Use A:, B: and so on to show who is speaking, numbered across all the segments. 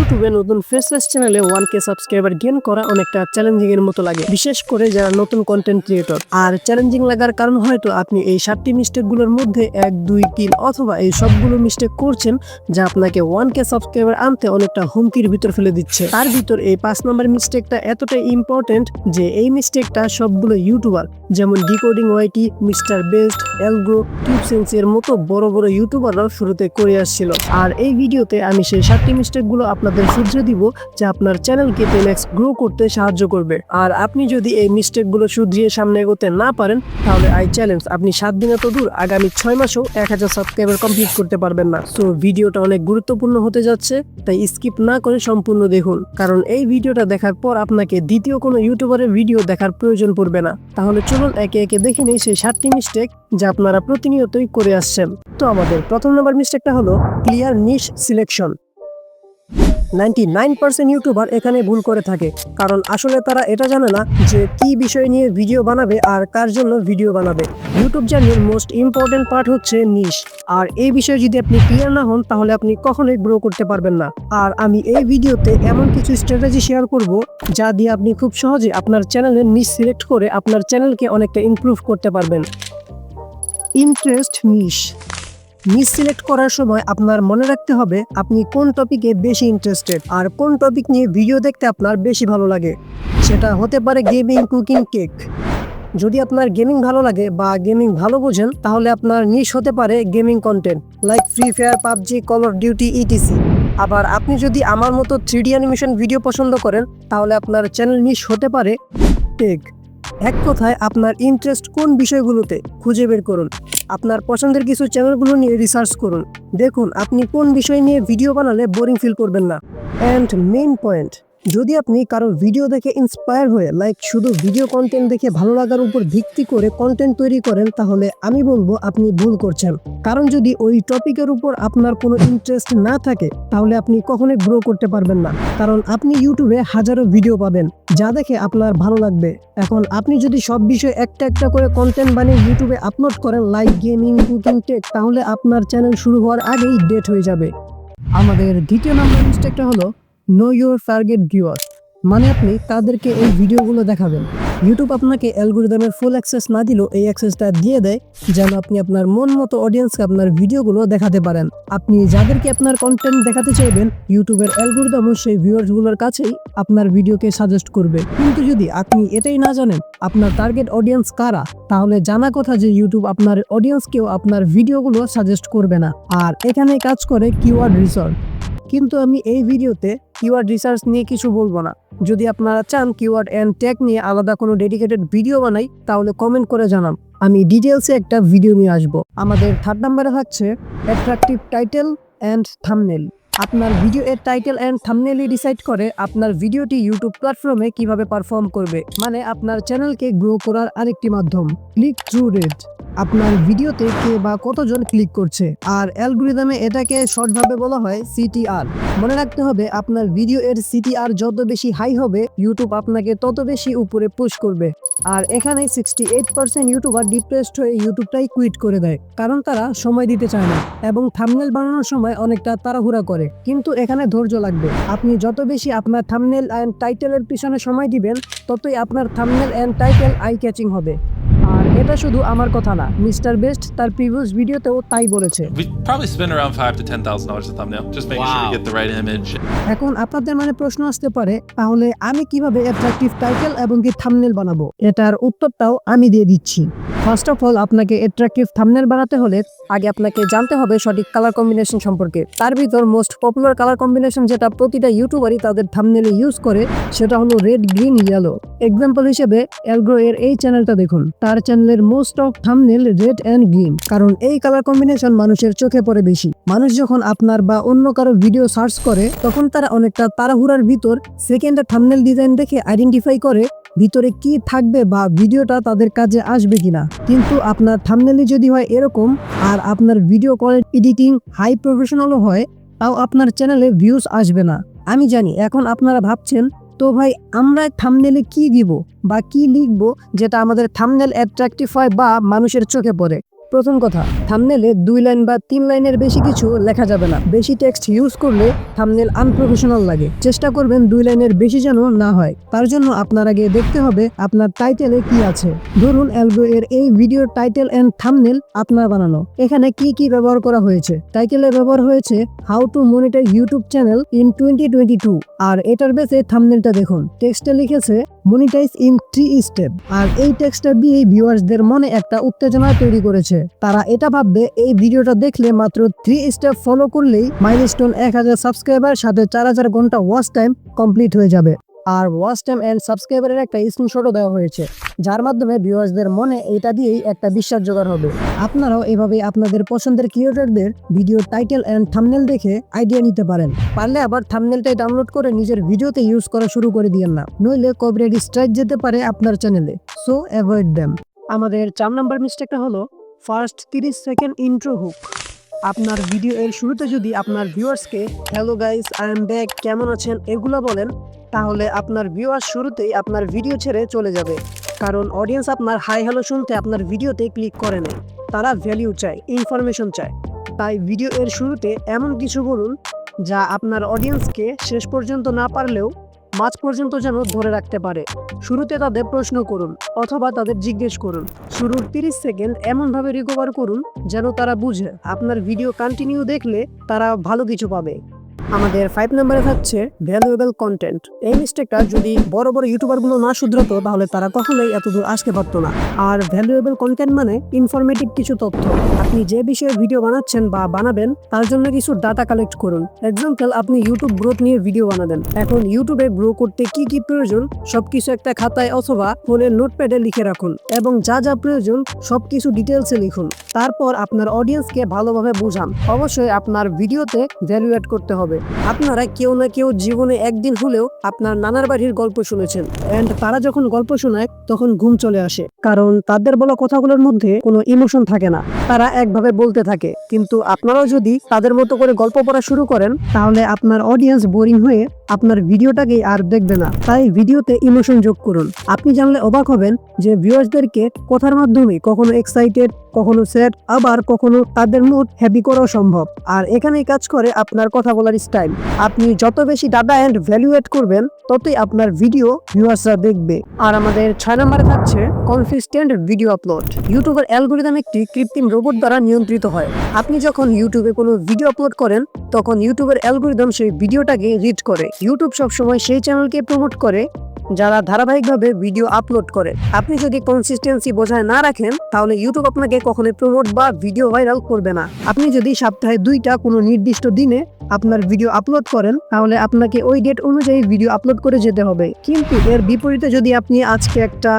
A: ইউটিউবে নতুন ফেসলেস চ্যানেলে 1K সাবস্ক্রাইবার গেইন করা অনেকটা চ্যালেঞ্জিং এর মতো লাগে, বিশেষ করে যারা নতুন কন্টেন্ট ক্রিয়েটর। আর চ্যালেঞ্জিং লাগার কারণ হয়তো আপনি এই 7টি মিস্টেকগুলোর মধ্যে 1, 2, 3 অথবা এই সবগুলো মিস্টেক করছেন, যা আপনাকে 1K সাবস্ক্রাইবার আনতে অনেকটা হুমকির ভিতর ফেলে দিচ্ছে। তার ভিতর এই 5 নম্বর মিস্টেকটা এতটাই ইম্পর্টেন্ট যে এই মিস্টেকটা সবগুলো ইউটিউবার যেমন ডিকোডিং ওয়াইটি, মিস্টার বেস্ট, এলগ্রো, টিপসেন্স এর মতো বড় বড় ইউটিউবাররাও শুরুতে করে আসছিল। আর এই ভিডিওতে আমি সেই 7টি মিস্টেকগুলো আপনাদের শুধরে দিব, যা আপনার চ্যানেলকে 10x গ্রো করতে সাহায্য করবে। আর আপনি যদি এই মিস্টেকগুলো শুধরিয়ে সামনে এগোতে না পারেন, তাহলে আই চ্যালেঞ্জ আপনি 7 দিনে তো দূর, আগামী 6 মাসেও 1000 সাবস্ক্রাইবার কমপ্লিট করতে পারবেন না। সো ভিডিওটা অনেক গুরুত্বপূর্ণ হতে যাচ্ছে, তাই স্কিপ না করে সম্পূর্ণ দেখুন, কারণ এই ভিডিওটা দেখার পর আপনাকে দ্বিতীয় কোনো ইউটিউবারের ভিডিও দেখার প্রয়োজন পড়বে না। তাহলে চলুন একে একে দেখে নেই সেই 7টি মিস্টেক যা আপনারা প্রতিনিয়তই করে আসছেন। তো আমাদের প্রথম নম্বর মিস্টেকটা হলো ক্লিয়ার নিশ সিলেকশন। 99% ইউটিউবার এখানে ভুল করে থাকে, কারণ আসলে তারা এটা জানে না যে কি বিষয় নিয়ে ভিডিও বানাবে আর কার জন্য ভিডিও বানাবে। ইউটিউব জার্নির মোস্ট ইম্পর্টেন্ট পার্ট হচ্ছে নিশ, আর এই বিষয়ে যদি আপনি ক্লিয়ার না হন তাহলে আপনি কখনোই গ্রো করতে পারবেন না। আর আমি এই ভিডিওতে এমন কিছু স্ট্র্যাটেজি শেয়ার করব যা দিয়ে আপনি খুব সহজে আপনার চ্যানেলের নিশ সিলেক্ট করে আপনার চ্যানেলকে অনেকটা ইমপ্রুভ করতে পারবেন। ইন্টারেস্ট নিশ সিলেক্ট করার সময় আপনার মনে রাখতে হবে আপনি কোন টপিকে বেশি ইন্টারেস্টেড আর কোন টপিক নিয়ে ভিডিও দেখতে আপনার বেশি ভালো লাগে। সেটা হতে পারে গেমিং, কুকিং, কেক। যদি আপনার গেমিং ভালো লাগে বা গেমিং ভালো বোঝেন, তাহলে আপনার নিশ হতে পারে gaming content like free fire, PUBG, call of duty, etc. আবার আপনি যদি আমার মতো 3D অ্যানিমেশন ভিডিও পছন্দ করেন, তাহলে আপনার চ্যানেল নিশ হতে পারে টেক। এক কথায় আপনার ইন্টারেস্ট কোন বিষয়গুলোতে খুঁজে বের করুন। আপনার পছন্দের কিছু চ্যানেলগুলো নিয়ে রিসার্চ করুন, দেখুন আপনি কোন বিষয় নিয়ে ভিডিও বানালে বোরিং ফিল করবেন না। অ্যান্ড মেইন পয়েন্ট, যদি আপনি কারো ভিডিও দেখে ইন্সপায়ার হয়ে শুধু ভিডিও কন্টেন্ট দেখে ভালো লাগার উপর ভিত্তি করে কন্টেন্ট তৈরি করেন, তাহলে আমি বলবো আপনি ভুল করছেন। কারণ যদি ওই টপিকের উপর আপনার কোনো ইন্টারেস্ট না থাকে, তাহলে আপনি কখনোই গ্রো করতে পারবেন না। কারণ আপনি ইউটিউবে হাজারো ভিডিও পাবেন যা দেখে আপনার ভালো লাগবে। এখন আপনি যদি সব বিষয়ে একটা একটা করে কন্টেন্ট বানিয়ে ইউটিউবে আপলোড করেন লাইক গেমিং, কুকিং, টেক, তাহলে আপনার চ্যানেল শুরু হওয়ার আগেই ডেট হয়ে যাবে। আমাদের দ্বিতীয় নম্বর মিস্টেকটা হলো নো ইউর টার্গেট ভিউয়ার, মানে আপনি তাদেরকে এই ভিডিওগুলো দেখাবেন। ইউটিউব আপনাকে অ্যালগরিদমের ফুল অ্যাক্সেস না দিলেও এই অ্যাক্সেসটা দিয়ে দেয়, যেন আপনি আপনার মন মতো অডিয়েন্সকে আপনার ভিডিওগুলো দেখাতে পারেন। আপনি যাদেরকে আপনার কন্টেন্ট দেখাতে চাইবেন, ইউটিউবের অ্যালগরিদমও সেই ভিউয়ার্সগুলোর কাছেই আপনার ভিডিওকে সাজেস্ট করবে। কিন্তু যদি আপনি এটাই না জানেন আপনার টার্গেট অডিয়েন্স কারা, তাহলে জানা কথা যে ইউটিউব আপনার অডিয়েন্সকেও আপনার ভিডিওগুলো সাজেস্ট করবে না। আর এখানে কাজ করে কিওয়ার্ড রিসার্চ। কিন্তু আমি এই ভিডিওতে কিওয়ার্ড রিসার্চ নিয়ে কিছু বলবো না। যদি আপনারা চান কিওয়ার্ড অ্যান্ড ট্যাগ নিয়ে আলাদা কোনো ডেডিকেটেড ভিডিও বানাই, তাহলে কমেন্ট করে জানান, আমি ডিটেলসে একটা ভিডিও নিয়ে আসবো। আমাদের 3rd নম্বরে থাকছে অ্যাট্রাকটিভ টাইটেল অ্যান্ড থাম্বনেল। আপনার ভিডিও এর টাইটেল অ্যান্ড থাম্বনেলই ডিসাইড করে আপনার ভিডিওটি ইউটিউব প্ল্যাটফর্মে কিভাবে পারফর্ম করবে, মানে আপনার চ্যানেলকে গ্রো করার আরেকটি মাধ্যম। ক্লিক থ্রু রেট, আপনার ভিডিওতে কে বা কতজন ক্লিক করছে, আর অ্যালগরিদমে এটাকে শর্টভাবে বলা হয় সিটিআর। মনে রাখতে হবে আপনার ভিডিও এর সিটিআর যত বেশি হাই হবে, ইউটিউব আপনাকে তত বেশি উপরে পুশ করবে। আর এখানে 68% ইউটিউবার ডিপ্রেসড হয়ে ইউটিউবটাই কুইট করে দেয়, কারণ তারা সময় দিতে চায় না এবং থাম্বনেল বানানোর সময় অনেকটা তাড়াহুড়া করে। কিন্তু এখানে ধৈর্য লাগবে। আপনি যত বেশি আপনার থাম্বনেল অ্যান্ড টাইটেলের পিছনে সময় দিবেন, ততই আপনার thumbnail and title eye catching হবে। আর এটা শুধু আমার কথা না, মিস্টার বেস্ট তার প্রিভিয়াস ভিডিওতেও তাই বলেছে।
B: We probably spend around $5,000 to $10,000 a thumbnail, just making sure we get the right image.
A: এখন আপনাদের মনে প্রশ্ন আসতে পারে, তাহলে আমি কিভাবে অ্যাট্রাকটিভ টাইটেল এবং কি থাম্বনেল বানাবো? এটার উত্তরটাও আমি দিয়ে দিচ্ছি। ফার্স্ট অফ অল, আপনাকে অ্যাট্রাকটিভ থাম্বনেল বানাতে হলে আগে আপনাকে জানতে হবে সঠিক কালার কম্বিনেশন সম্পর্কে। তার ভিতর মোস্ট পপুলার কালার কম্বিনেশন যেটা প্রতিটা ইউটিউবারই তাদের থাম্বনেলে ইউজ করে, সেটা হলো রেড, গ্রিন, ইয়েলো। এক্সাম্পল হিসেবে এলগ্রো এর এই চ্যানেলটা দেখুন, তার চ্যানেলের most of thumbnail red and green, কারণ এই কালার কম্বিনেশন মানুষের চোখে পড়ে বেশি। মানুষ যখন আপনার বা অন্য কারো ভিডিও সার্চ করে, তখন তারা অনেকটা তাড়াহুড়ার ভিতর সেকেন্ডে থাম্বনেল ডিজাইন দেখে আইডেন্টিফাই করে ভিতরে কি থাকবে বা ভিডিওটা তাদের কাজে আসবে কিনা। কিন্তু আপনার থাম্বনেলে যদি হয় এরকম, আর আপনার ভিডিও কোয়ালিটি, এডিটিং হাই প্রফেশনালও হয়, তাও আপনার চ্যানেলে ভিউজ আসবে না। আমি জানি এখন আপনারা ভাবছেন, তো ভাই আমরা থাম্বনেলে কি দিব বা কি লিখবো যেটা আমাদের থাম্বনেল অ্যাট্রাকটিভ হয় বা মানুষের চোখে পড়ে। প্রথম কথা, থাম্বনেলে 2 লাইন বা 3 লাইনের বেশি কিছু লেখা যাবে না। বেশি টেক্সট ইউজ করলে থাম্বনেল আনপ্রফেশনাল লাগে। চেষ্টা করবেন 2 লাইনের বেশি যেন না হয়। তার জন্য আপনার আগে দেখতে হবে আপনার টাইটেলে কি আছে। ধরুন অ্যালগো এর এই ভিডিওর টাইটেল এন্ড থাম্বনেল আপনার বানানো। এখানে কি ব্যবহার করা হয়েছে? টাইটেলে ব্যবহার হয়েছে how to monitor YouTube channel in 2022 আর এটার বেসে থাম্বনেলটা দেখুন। টেক্সটে লিখেছে মনিটাইজ ইন 3 স্টেপ। আর এই টেক্সটটা দিয়ে ভিউয়ার্সদের মনে একটা উত্তেজনা তৈরি করেছে। তারা এটা ভাববে এই ভিডিওটা দেখলে মাত্র 3 স্টেপ ফলো করলেই মাইলস্টোন 1000 সাবস্ক্রাইবার সাথে 4000 ঘন্টা ওয়াচ টাইম কমপ্লিট হয়ে যাবে। আর ওয়াচ টাইম এন্ড সাবস্ক্রাইবারের একটা স্ক্রিনশটও দেওয়া হয়েছে, যার মাধ্যমে ভিউয়ার্সদের মনে এটা দিয়েই একটা বিশ্বাস জোগাড় হবে। আপনারাও এভাবে আপনাদের পছন্দের ক্রিয়েটরদের ভিডিও টাইটেল এন্ড থাম্বনেল দেখে আইডিয়া নিতে পারেন। পারলে আবার থাম্বনেলটাই ডাউনলোড করে নিজের ভিডিওতে ইউজ করা শুরু করে দিয়েন না, নইলে কপিরাইট স্ট্রাইক যেতে পারে আপনার চ্যানেলে। So avoid them. আমাদের 4 নাম্বার মিস্টেকটা হলো ফার্স্ট 30 সেকেন্ড ইন্ট্রো হুক। আপনার ভিডিও এর শুরুতে যদি আপনার ভিউয়ার্সকে hello guys I am back, কেমন আছেন এগুলো বলেন, তাহলে আপনার ভিউয়ার্স শুরুতেই আপনার ভিডিও ছেড়ে চলে যাবে। কারণ অডিয়েন্স আপনার হাই হ্যালো শুনতে আপনার ভিডিওতে ক্লিক করে নেয়। তারা ভ্যালিউ চায়, ইনফরমেশন চায়। তাই ভিডিও এর শুরুতে এমন কিছু বলুন যা আপনার অডিয়েন্সকে শেষ পর্যন্ত না পারলেও মাঝ পর্যন্ত যেন ধরে রাখতে পারে। শুরুতে তাদের প্রশ্ন করুন অথবা তাদের জিজ্ঞেস করুন। শুরুর 30 সেকেন্ড এমনভাবে রিকভার করুন যেন তারা বুঝে আপনার ভিডিও কন্টিনিউ দেখলে তারা ভালো কিছু পাবে। আমাদের 5 নম্বরে থাকছে ভ্যালুয়েবল কন্টেন্ট। এই মিস্টেকটা যদি বড় বড় ইউটিউবারগুলো না শুধরাতো তাহলে তারা কখনোই এতদূর আসতে পারতো না। আর ভ্যালুয়েবল কন্টেন্ট মানে ইনফরমেটিভ কিছু তথ্য। আপনি যে বিষয়ে ভিডিও বানাচ্ছেন বা বানাবেন তার জন্য কিছু ডাটা কালেক্ট করুন। এক্সাম্পল, আপনি ইউটিউব গ্রোথ নিয়ে ভিডিও বানাবেন। এখন ইউটিউবে গ্রো করতে কি প্রয়োজন সবকিছু একটা খাতায় অথবা ফোনের নোটপ্যাডে লিখে রাখুন এবং যা যা প্রয়োজন সবকিছু ডিটেলসে লিখুন। তারপর আপনার অডিয়েন্সকে ভালোভাবে বোঝান। অবশ্যই আপনার ভিডিওতে ভ্যালু অ্যাড করতে হবে। আপনারা কেউ না কেউ জীবনে একদিন হলেও আপনার নানার বাড়ির গল্প শুনেছেন, এন্ড তারা যখন গল্প শোনায় তখন ঘুম চলে আসে, কারণ তাদের বলা কথাগুলোর মধ্যে কোনো ইমোশন থাকে না, তারা একভাবে বলতে থাকে। কিন্তু আপনারাও যদি তাদের মতো করে গল্প পড়া শুরু করেন তাহলে আপনার অডিয়েন্স বোরিং হয়ে আপনার ভিডিওটাকে আর দেখবে না। তাই ভিডিওতে ইমোশন যোগ করুন। আপনি জানলে অবাক হবেন যে ভিউয়ার্সদেরকে কথার মাধ্যমে কখনো এক্সাইটেড, কখনো স্যাড, আবার কখনো তাদের মুড হ্যাপি করাও সম্ভব। আর এখানেই কাজ করে আপনার কথা বলার স্টাইল। আপনি যত বেশি ডাটা এন্ড ভ্যালু অ্যাড করবেন ততই আপনার ভিডিও ভিউয়ার্সরা দেখবে। আর আমাদের 6 নম্বরে থাকছে কনসিস্টেন্ট ভিডিও আপলোড। ইউটিউবের অ্যালগরিদম একটি কৃত্রিম রোবট দ্বারা নিয়ন্ত্রিত হয়। আপনি যখন ইউটিউবে কোনো ভিডিও আপলোড করেন তখন ইউটিউবের অ্যালগরিদম সেই ভিডিওটাকে রিড করে। ইউটিউব সবসময় সেই চ্যানেলকে প্রমোট করে যারা ধারাবাহিকভাবে ভিডিও আপলোড করে। আপনি যদি কনসিস্টেন্সি বজায় না রাখেন তাহলে ইউটিউব আপনাকে কখনোই প্রমোট বা ভিডিও ভাইরাল করবে না। আপনি যদি সপ্তাহে 2টা কোনো নির্দিষ্ট দিনে আপনার ভিডিও আপলোড করেন তাহলে আপনাকে ওই ডেট অনুযায়ী ভিডিও আপলোড করে যেতে হবে। কিন্তু এর বিপরীতে যদি আপনি আজকে একটা,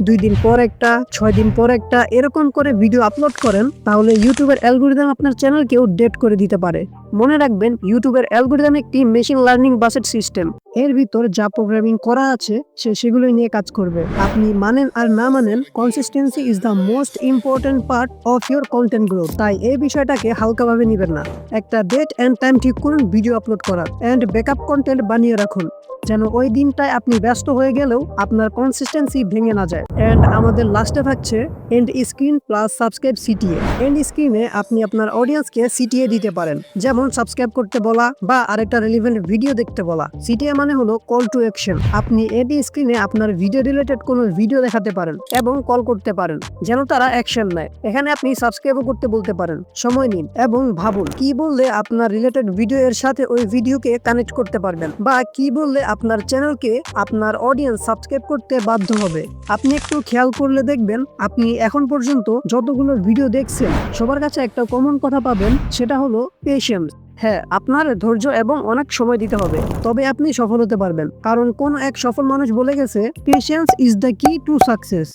A: 2 দিন পর একটা, 6 দিন পর একটা এরকম করে ভিডিও আপলোড করেন তাহলে ইউটিউবের অ্যালগরিদম আপনার চ্যানেলকেও ডেট করে দিতে পারে। মনে রাখবেন ইউটিউবের অ্যালগরিদম একটি মেশিন লার্নিং বেসড সিস্টেম। এর ভিতর যা প্রোগ্রামিং করা আছে সেগুলোই নিয়ে কাজ করবে। আপনি মানেন আর না মানেন, consistency is the most important part of your content growth. তাই এই বিষয়টাকে হালকাভাবে নেবেন না। একটা ডেট এন্ড টাইম ঠিক করুন ভিডিও আপলোড করার, এন্ড ব্যাকআপ কন্টেন্ট বানিয়ে রাখুন যেন ওই দিনটায় আপনি ব্যস্ত হয়ে গেলেও আপনার কনসিস্টেন্সি ভেঙে না যায়। এন্ড আমাদের লাস্টে থাকছে end screen plus subscribe CTA. End স্ক্রিনে আপনি আপনার অডিয়েন্সকে সিটিএ দিতে পারেন, যেমন সাবস্ক্রাইব করতে বলা বা আরেকটা রিলেভেন্ট ভিডিও দেখতে বলা। সিটিএ মানে হলো কল টু অ্যাকশন। আপনি এন্ড স্ক্রিনে আপনার ভিডিও রিলেটেড কোনো ভিডিও দেখাতে পারেন এবং কল করতে পারেন যেন তারা অ্যাকশন নেয়। এখানে আপনি সাবস্ক্রাইবও করতে বলতে পারেন। সময় নিন এবং ভাবুন কি বললে আপনার রিলেটেড ভিডিও এর সাথে ওই ভিডিওকে কানেক্ট করতে পারবেন, বা কি বললে আপনার চ্যানেলকে আপনার অডিয়েন্স সাবস্ক্রাইব করতে বাধ্য হবে। আপনি একটু খেয়াল করলে দেখবেন আপনি এখন পর্যন্ত যতগুলো ভিডিও দেখছেন সবার কাছে একটা কমন কথা পাবেন, সেটা হলো পেশেন্স। হ্যাঁ, আপনার ধৈর্য এবং অনেক সময় দিতে হবে, তবে আপনি সফল হতে পারবেন। কারণ কোন এক সফল মানুষ বলে গেছে, পেশেন্স ইজ দ্য কি টু সাকসেস।